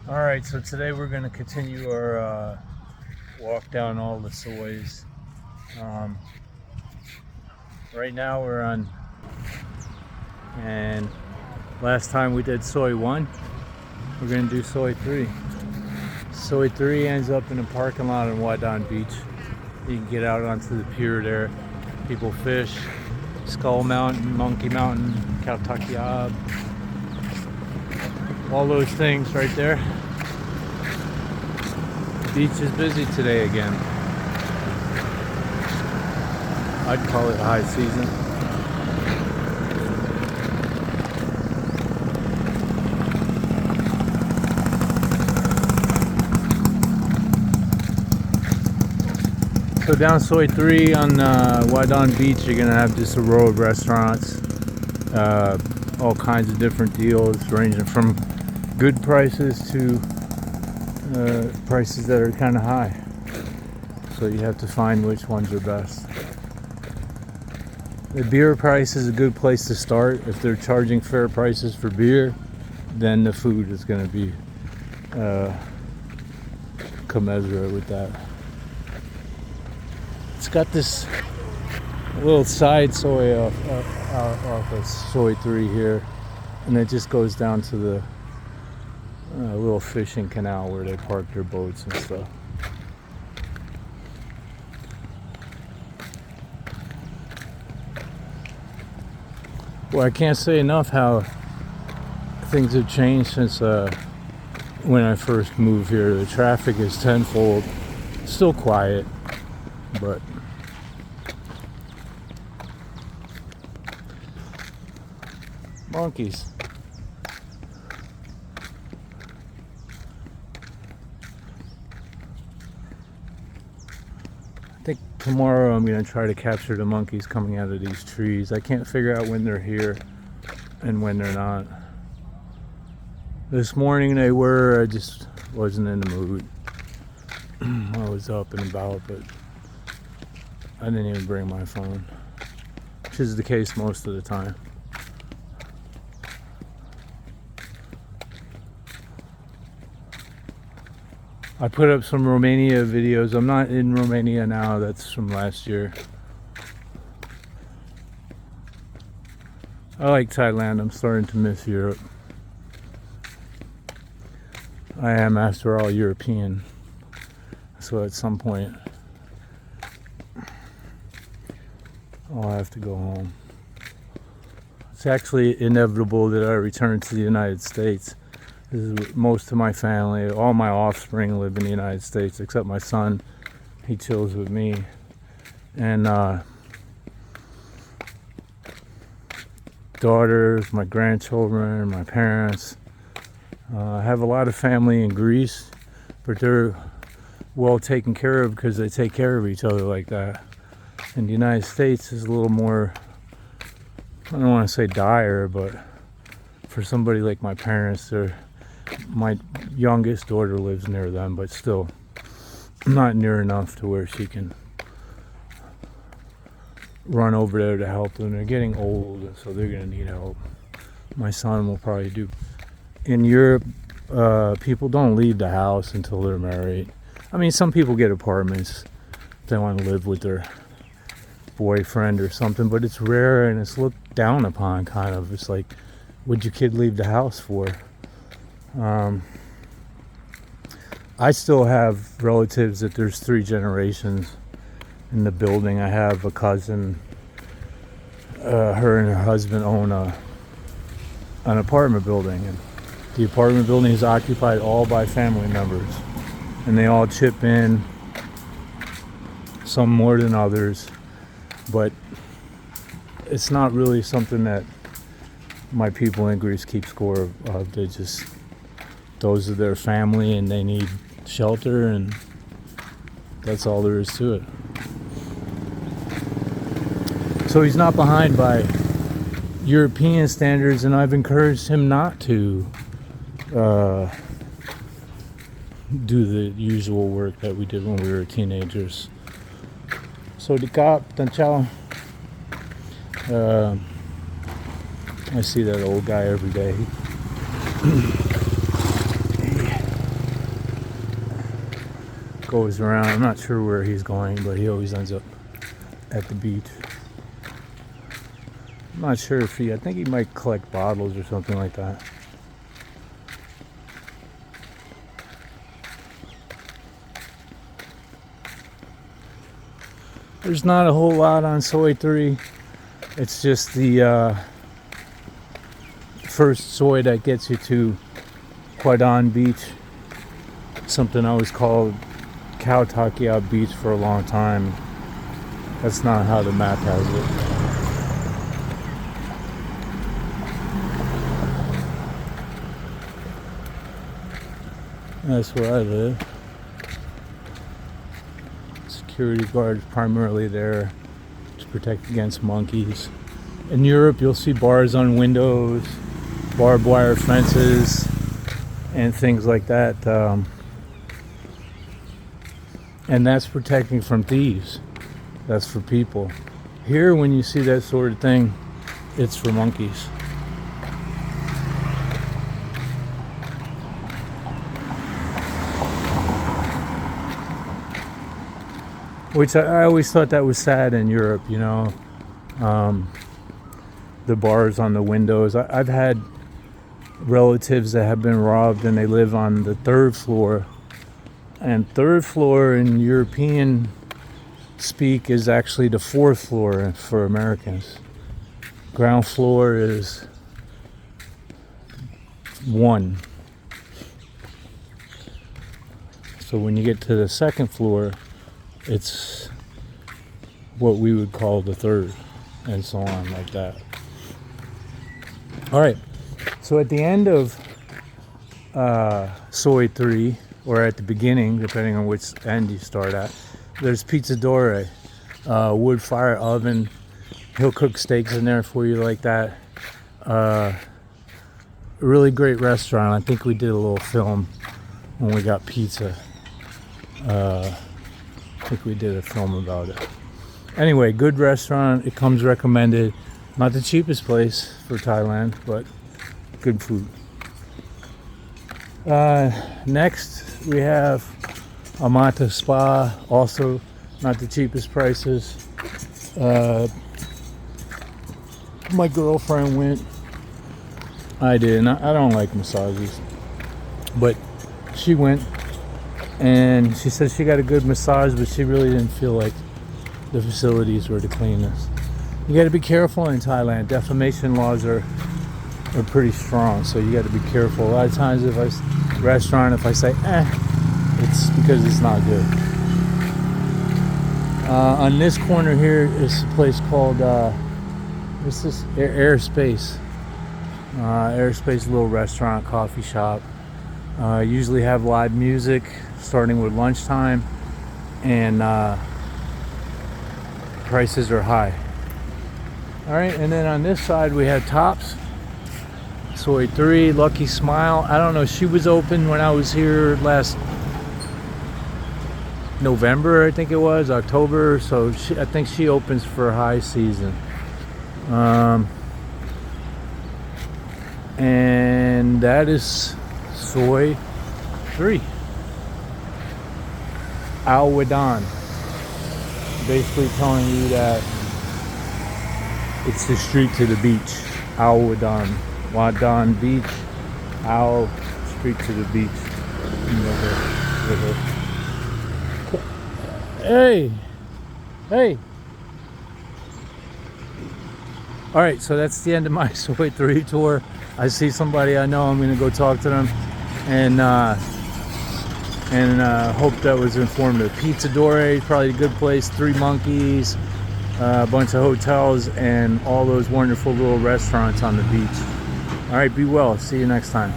Alright, so today we're going to continue our walk down all the soys. Right now we're on, and last time we did soy 1, we're going to do soy 3. Soy 3 ends up in a parking lot in Hua Don Beach. You can get out onto the pier there. People fish, Skull Mountain, Monkey Mountain, Kautakiab, all those things right there. The beach is busy today again. I'd call it high season. So down Soy 3 on Hua Don Beach, you're gonna have just a row of restaurants, all kinds of different deals, ranging from good prices to prices that are kind of high. So you have to find which ones are best. The beer price is a good place to start. If they're charging fair prices for beer, then the food is going to be commensurate with that. It's got this little side soy off of Soy 3 here, and it just goes down to the little fishing canal where they park their boats and stuff. Well, I can't say enough how things have changed since when I first moved here. The traffic is tenfold. Still quiet, but monkeys. I think tomorrow I'm going to try to capture the monkeys coming out of these trees. I can't figure out when they're here and when they're not. This morning they were, I just wasn't in the mood. I was up and about, but I didn't even bring my phone, which is the case most of the time. I put up some Romania videos. I'm not in Romania now, that's from last year. I like Thailand. I'm starting to miss Europe. I am, after all, European. So at some point, I'll have to go home. It's actually inevitable that I return to the United States. This is most of my family, all my offspring live in the United States, except my son. He chills with me. And daughters, my grandchildren, my parents. I have a lot of family in Greece, but they're well taken care of because they take care of each other like that. And the United States is a little more, I don't want to say dire, but for somebody like my parents, my youngest daughter lives near them, but still not near enough to where she can run over there to help them. They're getting old, so they're going to need help. My son will probably do. In Europe, people don't leave the house until they're married. I mean, some people get apartments if they want to live with their boyfriend or something, but it's rare and it's looked down upon, kind of. It's like, what'd your kid leave the house for? I still have relatives that there's 3 generations in the building. I have a cousin, her and her husband own an apartment building, and the apartment building is occupied all by family members, and they all chip in, some more than others, but it's not really something that my people in Greece keep score of. They just, those are their family and they need shelter, and that's all there is to it. So he's not behind by European standards, and I've encouraged him not to do the usual work that we did when we were teenagers. So the cop, Tanchao, I see that old guy every day. goes around. I'm not sure where he's going, but he always ends up at the beach. I'm not sure if I think he might collect bottles or something like that. There's not a whole lot on Soi 3. It's just the first soi that gets you to Hua Don Beach. Something always called Khao Tak Yau Beach for a long time. That's not how the map has it. That's where I live. Security guards primarily there to protect against monkeys. In Europe, you'll see bars on windows, barbed wire fences, and things like that. And that's protecting from thieves. That's for people. Here, when you see that sort of thing, it's for monkeys. Which I always thought that was sad in Europe, you know. The bars on the windows. I've had relatives that have been robbed and they live on the 3rd floor. And 3rd floor in European speak is actually the 4th floor for Americans. Ground floor is 1. So when you get to the 2nd floor, it's what we would call the 3rd, and so on, like that. All right, so at the end of Soi 3, or at the beginning, depending on which end you start at, there's Pizzadore, wood fire oven. He'll cook steaks in there for you like that. Really great restaurant. I think we did a little film when we got pizza. I think we did a film about it. Anyway, good restaurant. It comes recommended. Not the cheapest place for Thailand, but good food. Next, we have Amata Spa. Also, not the cheapest prices. My girlfriend went. I didn't. I don't like massages, but she went. And she said she got a good massage, but she really didn't feel like the facilities were the cleanest. You got to be careful in Thailand. Defamation laws are pretty strong, so you got to be careful. A lot of times, if I say it's because it's not good. On this corner here is a place called what's this? Airspace. Airspace, a little restaurant, coffee shop. Usually have live music starting with lunchtime, and prices are high. All right, and then on this side we have Tops, Soi 3, Lucky Smile. I don't know, she was open when I was here last November, I think it was, October, so I think she opens for high season. And that is Soi 3. Ao Hua Don. Basically telling you that it's the street to the beach. Ao Hua Don. Hua Don Beach. Ao, street to the beach. Hey! Hey! Alright, so that's the end of my Soi 3 tour. I see somebody I know, I'm going to go talk to them. And hope that was informative. Pizzadore, probably a good place. 3 Monkeys, a bunch of hotels, and all those wonderful little restaurants on the beach. All right, be well. See you next time.